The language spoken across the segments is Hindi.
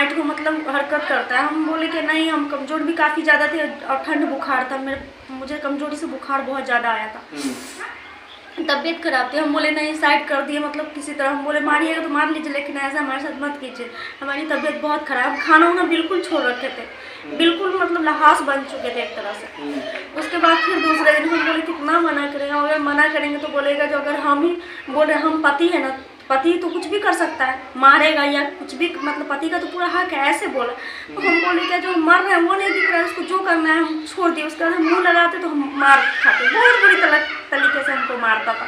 नाइट को मतलब हरकत करता है। हम बोले कि नहीं, हम कमज़ोर भी काफ़ी ज़्यादा थे और ठंड बुखार था, मुझे कमज़ोरी से बुखार बहुत ज़्यादा आया था, तबीयत खराब थी। हम बोले नहीं, साइड कर दिए, मतलब किसी तरह हम बोले मारिएगा तो मार लीजिए, लेकिन ऐसा हमारे साथ मत कीजिए, हमारी तबीयत बहुत खराब। हम खाना वाना बिल्कुल छोड़ रखे थे, बिल्कुल मतलब लहास बन चुके थे एक तरह से। उसके बाद फिर दूसरे दिन हम बोले कितना मना करेंगे, अगर मना करेंगे तो बोलेगा जो अगर हम ही बोले, हम पति है ना, पति तो कुछ भी कर सकता है, मारेगा या कुछ भी, मतलब पति का तो पूरा हक है, ऐसे बोला। तो हम बोले क्या जो मर रहे हैं वो नहीं दिख रहा है, उसको जो करना है हम छोड़ दिए। उसके बाद हम मुँह लगाते तो हम मार खाते, बहुत बुरी तरीके से हमको मारता था।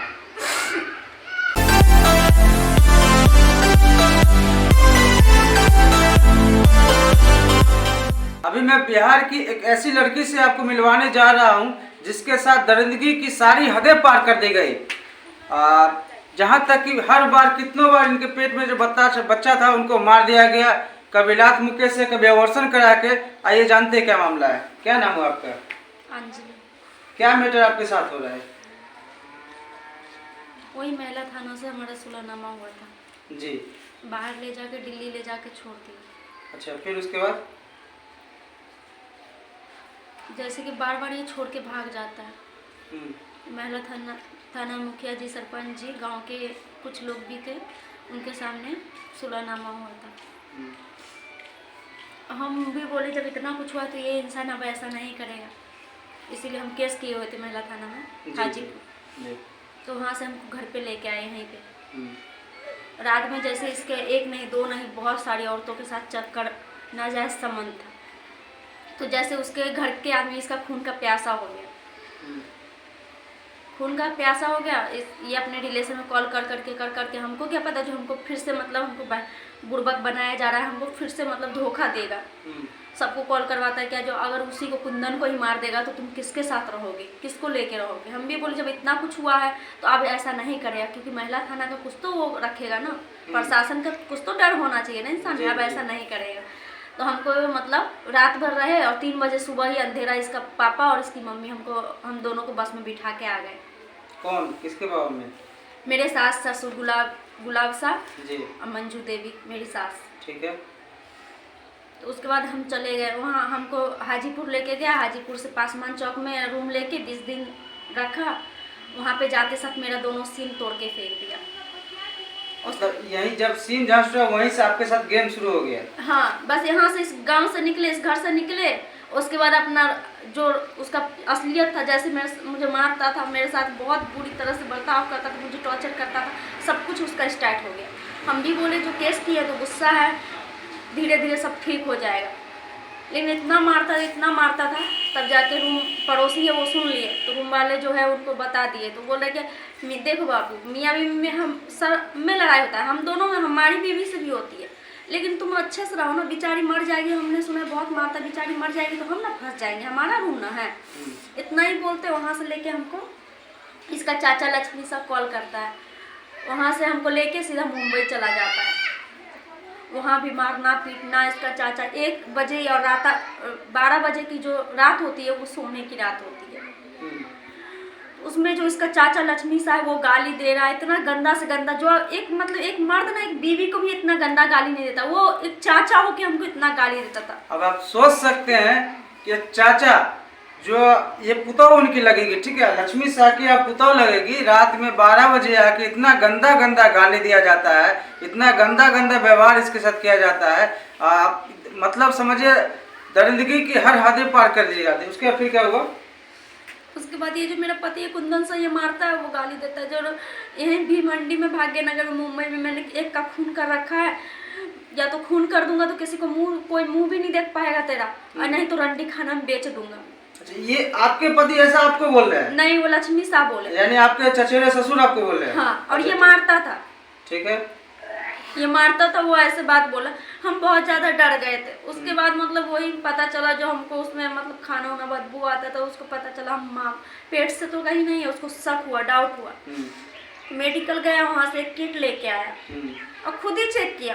अभी मैं बिहार की एक ऐसी लड़की से आपको मिलवाने जा रहा हूं जिसके साथ दरिंदगी की सारी हदें पार कर दी गई। जहां तक कि हर बार कितनों बार इनके पेट में जो बच्चा था उनको मार दिया गया, कभी लात मुक्के से, कभी अवर्सन करा के। आइए जानते हैं क्या मामला है। क्या नाम है आपका? अंजलि। क्या मैटर आपके साथ हो रहा है? वही महिला थाना से हमारा सुलहनामा हुआ था जी। बाहर ले जाके, दिल्ली ले जाके छोड़ दिया। अच्छा, फिर उसके बाद? जैसे कि बार बार ये छोड़ के भाग जाता है। महिला थाना मुखिया जी, सरपंच जी, गांव के कुछ लोग भी थे, उनके सामने सुलहनामा हुआ था। हम भी बोले जब इतना कुछ हुआ तो ये इंसान अब ऐसा नहीं करेगा, इसीलिए हम केस किए हुए थे महिला थाना में, हाजीपुर। तो वहाँ से हमको घर पे लेके आए यहीं पे। रात में जैसे इसके एक नहीं, दो नहीं, बहुत सारी औरतों के साथ चक्कर, नाजायज संबंध था। तो जैसे उसके घर के आदमी इसका खून का प्यासा हो गया, खून का प्यासा हो गया। ये अपने रिलेशन में कॉल कर करके हमको क्या पता जो हमको फिर से मतलब हमको बुड़बक बनाया जा रहा है, हमको फिर से मतलब धोखा देगा। सबको कॉल करवाता है क्या जो अगर उसी को, कुंदन को ही मार देगा तो तुम किसके साथ रहोगे, किसको लेके रहोगे। हम भी बोले जब इतना कुछ हुआ है तो अब ऐसा नहीं करेगा, क्योंकि महिला थाना का कुछ तो वो रखेगा ना, प्रशासन का कुछ तो डर होना चाहिए ना इंसान में। अब ऐसा नहीं करेगा। तो हमको मतलब रात भर रहे और 3 बजे सुबह ही अंधेरा, इसका पापा और इसकी मम्मी हम दोनों को बस में बिठा के आ गए। कौन, किसके बाबा में? मेरे सास ससुर गुलाब साहब जी और मंजू देवी मेरी सास। ठीक है। तो उसके बाद हम चले गए वहाँ, हमको हाजीपुर लेके गया। हाजीपुर से पासवान चौक में रूम लेके 20 दिन रखा। वहाँ पे जाते सब मेरा दोनों सीन तोड़ के फेंक दिया। मतलब यही जब सीन जांच हुआ वहीं से आपके साथ गेम शुरू हो गया? हाँ, बस यहाँ से, इस गांव से निकले, इस घर से निकले, उसके बाद अपना जो उसका असलियत था, जैसे मुझे मारता था, मेरे साथ बहुत बुरी तरह से बर्ताव करता था, मुझे टॉर्चर करता था, सब कुछ उसका स्टार्ट हो गया। हम भी बोले जो केस किया तो गुस्सा है, धीरे धीरे सब ठीक हो जाएगा, लेकिन इतना मारता था। तब जाके रूम पड़ोसी है वो सुन लिए, तो रूम वाले जो है उनको बता दिए। तो बोल रहे कि देखो बाबू, मियाँ बीवी में हम सर में लड़ाई होता है, हम दोनों में, हमारी बीवी से भी होती है, लेकिन तुम अच्छे से रहो ना, बेचारी मर जाएगी, हमने सुना है बहुत मारता, बेचारी मर जाएगी तो हम ना फंस जाएंगे, हमारा रूम ना है। इतना ही बोलते वहाँ से लेके हमको इसका चाचा लक्ष्मी साहब कॉल करता है, वहाँ से हमको लेके सीधा मुंबई चला जाता है। वहाँ भी मारना पीटना, इसका चाचा 1 बजे और रात 12 बजे की जो रात होती है वो सोने की रात होती है। उसमें जो इसका चाचा लक्ष्मी साहब वो गाली दे रहा है, इतना गंदा से गंदा, जो एक मतलब एक मर्द ना एक बीवी को भी इतना गंदा गाली नहीं देता, वो एक चाचा हो के हमको इतना गाली देता था। अब आप सोच सकते हैं कि चाचा जो ये पुतौ उनकी लगेगी, ठीक है, लक्ष्मी शाह की आप पुतौ लगेगी, रात में 12 बजे आके इतना गंदा गंदा गाली दिया जाता है, इतना गंदा गंदा व्यवहार इसके साथ किया जाता है। आप मतलब समझिए दरिंदगी की हर हदें पार कर दी जाती है। उसके बाद फिर क्या हुआ? उसके बाद ये जो मेरा पति है कुंदन से ये मारता है, वो गाली देता है, जो यहीं भी मंडी में, भाग्यनगर में, मुंबई में मैंने एक का खून कर रखा है, या तो खून कर दूंगा तो किसी को कोई मुंह भी नहीं देख पाएगा तेरा, और नहीं तो रंडी खाना में बेच दूंगा। अच्छा, ये आपके पति ऐसा आपको बोल रहे हैं? नहीं, वो लक्ष्मी साहब बोले, यानी आपके चचेरे ससुर आपको बोल रहे हैं? हाँ, और ये मारता था। ठीक है, ये मारता था, वो ऐसे बात बोला, हम बहुत ज़्यादा डर गए थे। उसके बाद मतलब वही पता चला जो हमको उसमें मतलब खाना वाना बदबू आता था, उसको पता चला हम पेट से तो कहीं नहीं है, उसको शक हुआ, डाउट हुआ, मेडिकल गया, वहाँ से एक किट लेके आया और खुद ही चेक किया,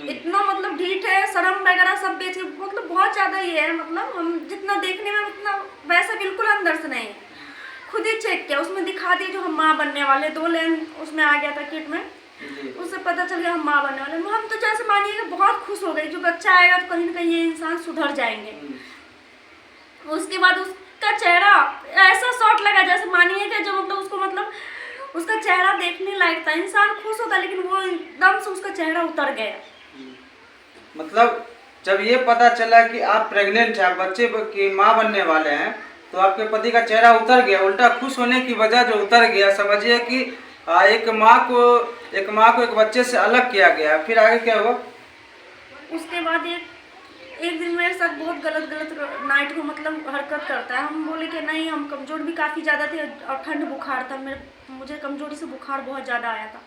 इतना मतलब ढीठ है, शर्म वगैरह सब बेच, मतलब बहुत ज़्यादा ये है, मतलब हम जितना देखने में उतना वैसा बिल्कुल अंदर से नहीं है। खुद ही चेक किया, उसमें दिखा दिया जो हम माँ बनने वाले, 2 लेन उसमें आ गया था किट में, जी। उससे पता चल गया हम माँ बनने वाले हैं। हम तो जैसे मानिएगा बहुत खुश हो गई, जो बच्चा आएगा तो कहीं ना कहीं ये इंसान सुधर जाएंगे। उसके बाद उसका चेहरा ऐसा शॉट लगा जैसे मानिएगा जो मतलब उसको मतलब उसका चेहरा देखने लायक था, इंसान खुश होता, लेकिन वो एकदम से उसका चेहरा उतर गया। मतलब जब ये पता चला कि आप प्रेग्नेंट हैं, आप बच्चे की माँ बनने वाले हैं, तो आपके पति का चेहरा उतर गया, उल्टा खुश होने की वजह जो उतर गया, समझिए कि एक माँ को एक बच्चे से अलग किया गया। फिर आगे क्या हुआ? उसके बाद एक दिन मेरे साथ बहुत गलत नाइट को मतलब हरकत करता है। हम बोले कि नहीं, हम कमज़ोर भी काफ़ी ज़्यादा थे और ठंड बुखार था, मुझे कमज़ोरी से बुखार बहुत ज़्यादा आया था,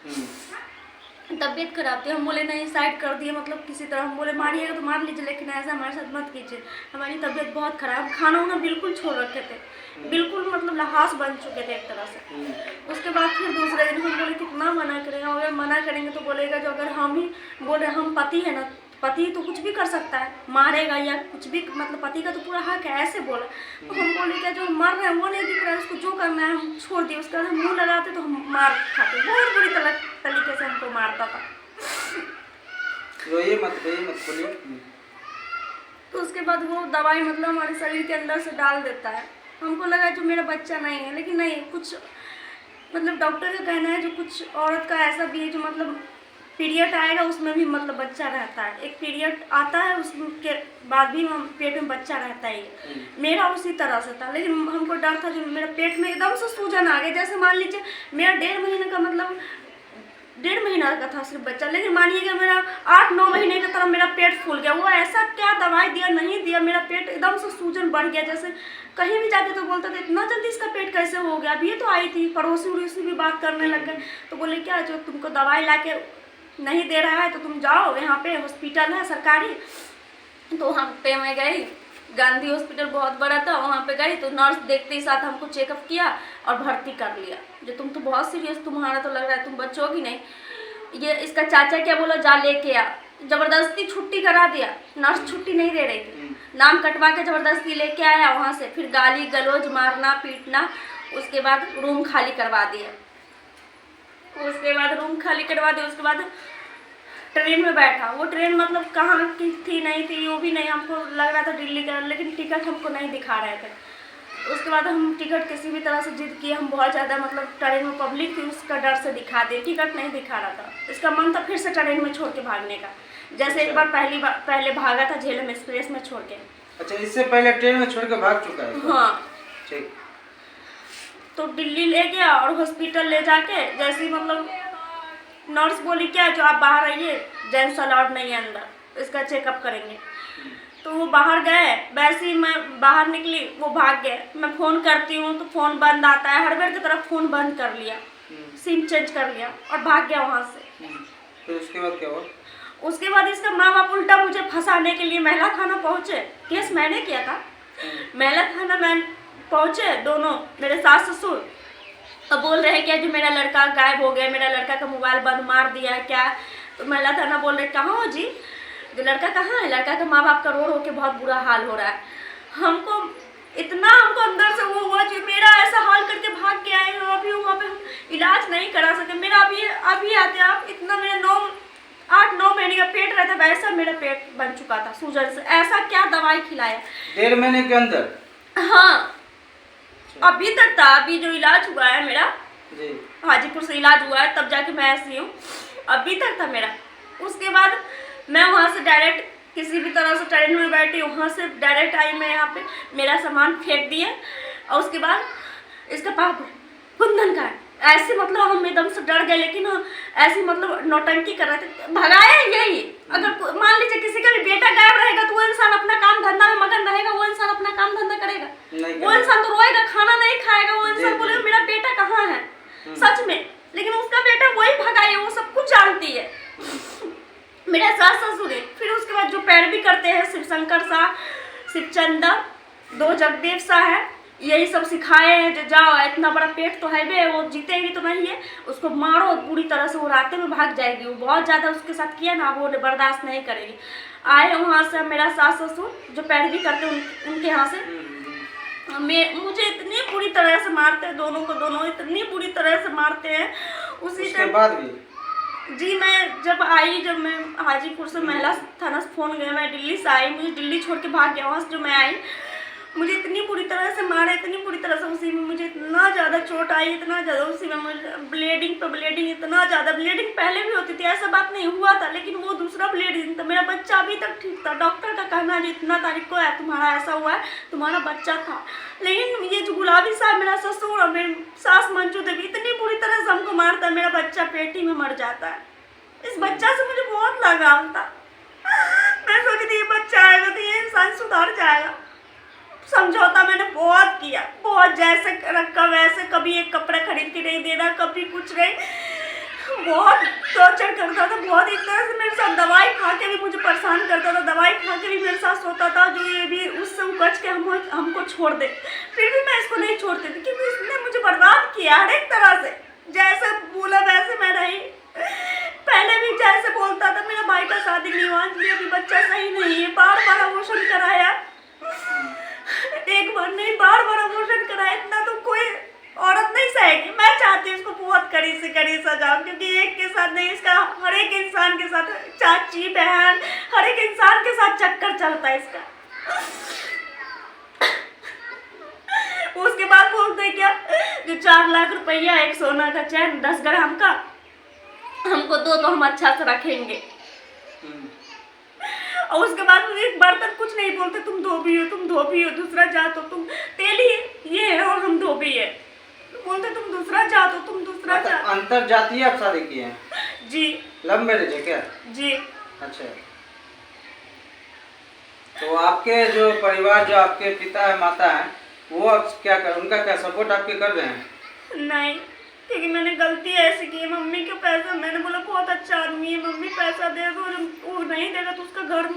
तबीयत खराब थी। हम बोले नहीं, साइड कर दिए, मतलब किसी तरह हम बोले मारिएगा तो मार लीजिए, लेकिन ऐसा हमारे साथ मत कीजिए, हमारी तबीयत बहुत खराब। हम खाना वाना बिल्कुल छोड़ रखे थे, बिल्कुल मतलब लहास बन चुके थे एक तरह से। उसके बाद फिर दूसरे दिन हम बोले कितना मना करेंगे, अगर मना करेंगे तो बोलेगा जो अगर हम ही बोले हम पति है ना, पति तो कुछ भी कर सकता है, मारेगा या कुछ भी, मतलब पति का तो पूरा हक है, ऐसे बोला। तो हम बोले क्या जो मर रहे हैं वो नहीं दिख रहा है, उसको जो करना है हम छोड़ दिए। उसके बाद हम मुँह लगाते तो हम मार खाते, बहुत बुरी तरीके से हमको मारता था। रोइए मत बोलिए। तो उसके बाद वो दवाई मतलब हमारे शरीर के अंदर से डाल देता है। हमको लगा जो मेरा बच्चा नहीं है, लेकिन नहीं, कुछ मतलब डॉक्टर का कहना है जो कुछ औरत का ऐसा भी है जो मतलब पीरियड आएगा उसमें भी मतलब बच्चा रहता है, एक पीरियड आता है उसके बाद भी हम पेट में बच्चा रहता है। मेरा उसी तरह से था, लेकिन हमको डर था जो मेरा पेट में एकदम से सूजन आ गया। जैसे मान लीजिए मेरा 1.5 महीने का मतलब 1.5 महीना का था सिर्फ बच्चा, लेकिन मानिएगा मेरा 8-9 महीने की तरह मेरा पेट फूल गया। वो ऐसा क्या दवाई दिया नहीं दिया, मेरा पेट एकदम से सूजन बढ़ गया। जैसे कहीं भी जाते तो बोलते थे इतना जल्दी इसका पेट कैसे हो गया, अभी ये तो आई थी। पड़ोसी उड़ोसी भी बात करने लग गए, तो बोले क्या जो तुमको दवाई ला के नहीं दे रहा है तो तुम जाओ, यहाँ पे हॉस्पिटल है सरकारी। तो वहाँ पे मैं गई, गांधी हॉस्पिटल बहुत बड़ा था, वहाँ पे गई तो नर्स देखते ही साथ हमको चेकअप किया और भर्ती कर लिया। जो तुम तो बहुत सीरियस, तुम्हारा तो लग रहा है तुम बच्चोगी नहीं। ये इसका चाचा क्या बोला, जा लेके आ, जबरदस्ती छुट्टी करा दिया। नर्स छुट्टी नहीं दे रही थी, नाम कटवा के जबरदस्ती लेके आया वहाँ से। फिर गाली गलौज, मारना पीटना, उसके बाद रूम खाली करवा दिया। उसके बाद रूम खाली करवा दिया, उसके बाद ट्रेन में बैठा। वो ट्रेन मतलब कहाँ की थी नहीं थी वो भी नहीं, हमको लग रहा था दिल्ली का, लेकिन टिकट हमको नहीं दिखा रहे थे। उसके बाद हम टिकट किसी भी तरह से जिद किए, हम बहुत ज़्यादा मतलब ट्रेन में पब्लिक थी उसका डर से दिखा दिए, टिकट नहीं दिखा रहा था। इसका मन था फिर से ट्रेन में छोड़ के भागने का, जैसे एक बार पहले भागा था झेलम एक्सप्रेस में छोड़ के। अच्छा, इससे पहले ट्रेन में छोड़ के भाग चुका है? हाँ ठीक। तो दिल्ली ले गया और हॉस्पिटल ले जाके जैसे मतलब नर्स बोली क्या जो आप बाहर आइए, जेंट्स अलाउड नहीं है अंदर, इसका चेकअप करेंगे। तो वो बाहर गए, वैसे ही मैं बाहर निकली वो भाग गए। मैं फ़ोन करती हूँ तो फ़ोन बंद आता है, हर बार की तरफ फ़ोन बंद कर लिया, सिम चेंज कर लिया और भाग गया वहाँ से। फिर उसके बाद क्या हुआ? उसके बाद इसका माँ बाप उल्टा मुझे फंसाने के लिए महिला थाना पहुँचे। केस मैंने किया था, महिला थाना मैं पहुँचे दोनों, मेरे सास ससुर। अब बोल रहे हैं क्या जो मेरा लड़का गायब हो गया, मेरा लड़का का मोबाइल बंद मार दिया क्या। तो महिला थाना बोल रहे कहाँ हो जी, जो लड़का कहाँ है, लड़का का माँ बाप का रो के बहुत बुरा हाल हो रहा है। हमको हमको अंदर से वो हुआ जो मेरा ऐसा हाल करके भाग के आए हैं, अभी वहाँ पे हम इलाज नहीं करा सके। मेरा अभी आते आप इतना मेरा 8-9 महीने का पेट रहता, वैसा मेरा पेट बन चुका था सूजन से। ऐसा क्या दवाई खिलाया 1.5 महीने के अंदर? हाँ, अभी तक था। अभी जो इलाज हुआ है मेरा जी, हाजीपुर से इलाज हुआ है, तब जाके मैं ऐसी हूँ, अभी तक था मेरा। उसके बाद मैं वहाँ से डायरेक्ट किसी भी तरह से ट्रेन में बैठी, वहाँ से डायरेक्ट आई मैं यहाँ पे, मेरा सामान फेंक दिए और उसके बाद इसका पाप कुंदन का ऐसे मतलब हम एकदम से डर गए, लेकिन ऐसे मतलब नौटंकी कर रहे थे, भगाया यही। अगर मान लीजिए किसी का भी बेटा गायब रहेगा तो वो इंसान अपना काम धंधा में मगन रहेगा, वो इंसान अपना काम धंधा करेगा, वो इंसान तो रोएगा, खाना नहीं खाएगा, वो इंसान बोलेगा मेरा बेटा कहाँ है सच में। लेकिन उसका बेटा वही भगाए, वो सब कुछ जानती है, मेरा सास ससुर है। फिर उसके बाद जो पैरवी करते हैं शिव शंकर शाह, शिवचंद्र, 2 जगदेव शाह है, यही सब सिखाए हैं जो जाओ इतना बड़ा पेट तो है बे, वो जीतेगी तो नहीं है, उसको मारो पूरी तरह से, वो रास्ते में भाग जाएगी। वो बहुत ज़्यादा उसके साथ किया ना, वो बर्दाश्त नहीं करेगी। आए वहाँ से मेरा सास ससुर जो पैरवी करते उनके यहाँ से मुझे इतनी बुरी तरह से मारते हैं, दोनों को दोनों इतनी बुरी तरह से मारते हैं। उसके बाद भी जी जब मैं हाजीपुर से महिला थाना से फ़ोन गया, मैं दिल्ली से आई, मुझे दिल्ली छोड़ के भाग गया। वहाँ से जो मैं आई, मुझे इतनी बुरी तरह से मारा, इतनी बुरी तरह से, उसी में मुझे इतना ज़्यादा चोट आई, इतना ज़्यादा, उसी में मुझे ब्लीडिंग पे ब्लीडिंग, इतना ज़्यादा ब्लीडिंग पहले भी होती थी, ऐसा बात नहीं हुआ था, लेकिन वो दूसरा ब्लीडिंग था। मेरा बच्चा अभी तक ठीक था। डॉक्टर का कहना है इतना तारीख को है तुम्हारा ऐसा हुआ है, तुम्हारा बच्चा था। लेकिन ये जो गुलाबी साहब, मेरा ससुर और मेरी सास मंजू देवी, इतनी बुरी तरह से हमको मारता है, मेरा बच्चा पेट ही में मर जाता है। इस बच्चा से मुझे बहुत लगाव था। मैं सोची थी ये बच्चा आएगा तो ये इंसान सुधर जाएगा। समझौता मैंने बहुत किया, बहुत, जैसे रखा वैसे, कभी एक कपड़ा खरीद के नहीं देना, कभी कुछ नहीं, बहुत टॉर्चर करता था, बहुत एक तरह से मेरे साथ दवाई खा के भी मुझे परेशान करता था, दवाई खा के भी मेरे साथ सोता था, जो ये भी उससे उपज के हमको छोड़ दे, फिर भी मैं इसको नहीं छोड़ती थी, क्योंकि इसने मुझे बर्बाद किया हर एक तरह से। जैसे बोला वैसे मैं रही, पहले भी जैसे बोलता था मेरा भाई का शादी नहीं हुआ, अभी बच्चा सही नहीं है, बार अबॉर्शन कराया, एक बार नहीं बार अबॉर्शन कराया, इतना तो कोई औरत नहीं सहेगी। मैं चाहती हूँ इसको बहुत कड़ी से कड़ी सजा, क्योंकि एक के साथ नहीं, इसका हर एक इंसान के साथ, चाची बहन, हर एक इंसान के साथ चक्कर चलता है इसका। उसके बाद बोलते क्या, जो 4 लाख रुपया, एक सोना का चैन, 10 ग्राम का हमको दो तो हम अच्छा से रखेंगे। और उसके बाद एक बर्तन कुछ नहीं बोलते, तुम धोबी हो, दूसरा जात हो, तुम तेली ये है और हम धोबी है, बोलते तुम दूसरा जात हो, तुम दूसरा जात। अंतर जातीय आप शादी किए हैं? जी। लव मैरिज है क्या? जी। अच्छा, तो आपके जो परिवार, जो आपके पिता है, माता है, वो अब क्या कर, उनका क्या सपोर्ट आपके कर रहे हैं? नहीं, क्योंकि मैंने गलती ऐसी की है, मम्मी के पैसा, मैंने बोला बहुत अच्छा आदमी है, मम्मी पैसा दे दो, वो नहीं देगा तो उसका घर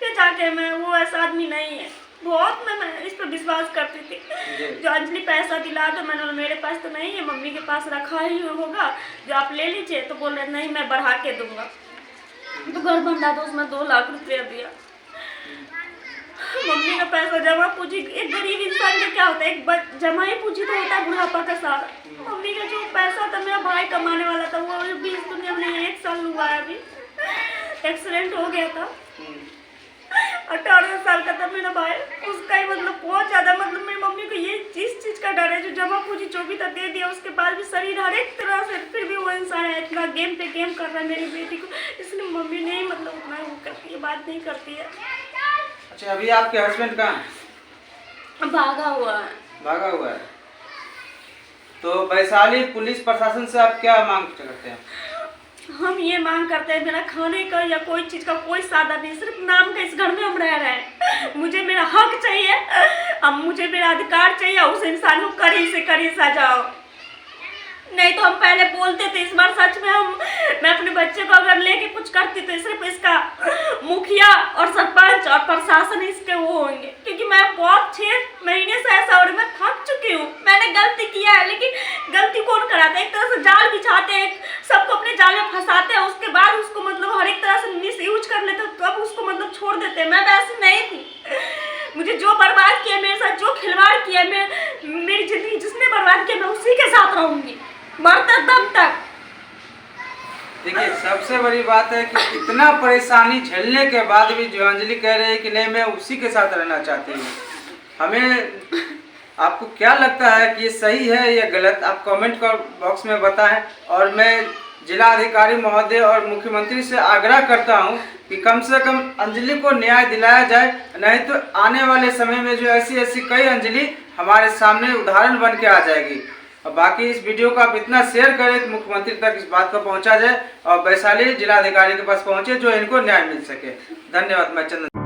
पे जाके, मैं वो ऐसा आदमी नहीं है। बहुत मैं इस पर विश्वास करती थी। जो अंजलि पैसा दिला दो, मैंने बोला मेरे पास तो नहीं है, मम्मी के पास रखा ही होगा, जो आप ले लीजिए, तो बोल रहे नहीं मैं बढ़ा के दूंगा, तो घर बंधा दो, उसमें 2 लाख रुपया दिया। मम्मी का पैसा जमा पूंजी, एक गरीब इंसान का क्या होता है, एक जमा ही पूंजी तो होता है बुढ़ापा का सारा। मम्मी का जो पैसा था, मेरा भाई कमाने वाला था, वो भी इस दुनिया में 1 साल हुआ है, अभी एक्सीडेंट हो गया था, 18 साल का था मेरा भाई। उसका ही मतलब बहुत ज़्यादा, मतलब मेरी मम्मी को ये चीज़ का डर है, जो जमा पूंजी जो भी था दे दिया, उसके बाद भी शरीर हर एक तरह से, फिर भी वो इंसान है, इतना गेम पे गेम कर रहा है मेरी बेटी को, इसलिए मम्मी नहीं मतलब उतना वो करती है, बात नहीं करती है। अच्छा, अभी आपके हस्बैंड कहाँ है? भागा हुआ है। तो वैशाली पुलिस प्रशासन से आप क्या मांग करते हैं? हम ये मांग करते हैं, मेरा खाने का या कोई चीज़ का कोई साधन नहीं, सिर्फ नाम का इस घर में हम रह रहे हैं, मुझे मेरा हक चाहिए, अब मुझे मेरा अधिकार चाहिए, उस इंसान को कड़ी से कड़ी सजाओ। नहीं तो हम पहले बोलते थे, इस बार सच में मैं अपने बच्चे को अगर लेके कुछ करती तो सिर्फ इसका मुखिया और सरपंच और प्रशासन इसके वो होंगे, क्योंकि मैं बहुत 6 महीने से ऐसा हो रहा है, मैं थक चुकी हूँ। मैंने गलती किया है, लेकिन गलती कौन कराता है? एक तरह से जाल बिछाते हैं, सबको अपने जाल में फंसाते हैं, उसके बाद उसको मतलब हर एक तरह से मिस यूज कर लेते हैं, तब उसको मतलब छोड़ देते हैं। मैं वैसी नहीं थी, मुझे जो बर्बाद किया मेरे साथ, जो खिलवाड़ किया, मेरी जिंदगी जिसने बर्बाद किया, मैं उसी के साथ रहूंगी मरते दम तक। देखिए, सबसे बड़ी बात है कि इतना परेशानी झेलने के बाद भी जो अंजलि कह रही है कि नहीं मैं उसी के साथ रहना चाहती हूँ। हमें, आपको क्या लगता है कि ये सही है या गलत, आप कमेंट बॉक्स में बताएं। और मैं जिला अधिकारी महोदय और मुख्यमंत्री से आग्रह करता हूं कि कम से कम अंजलि को न्याय दिलाया जाए, नहीं तो आने वाले समय में जो ऐसी कई अंजलि हमारे सामने उदाहरण बन के आ जाएगी। और बाकी इस वीडियो को आप इतना शेयर करें कि मुख्यमंत्री तक इस बात को पहुंचा जाए और वैशाली जिलाधिकारी के पास पहुंचे, जो इनको न्याय मिल सके। धन्यवाद। मैं चंदन।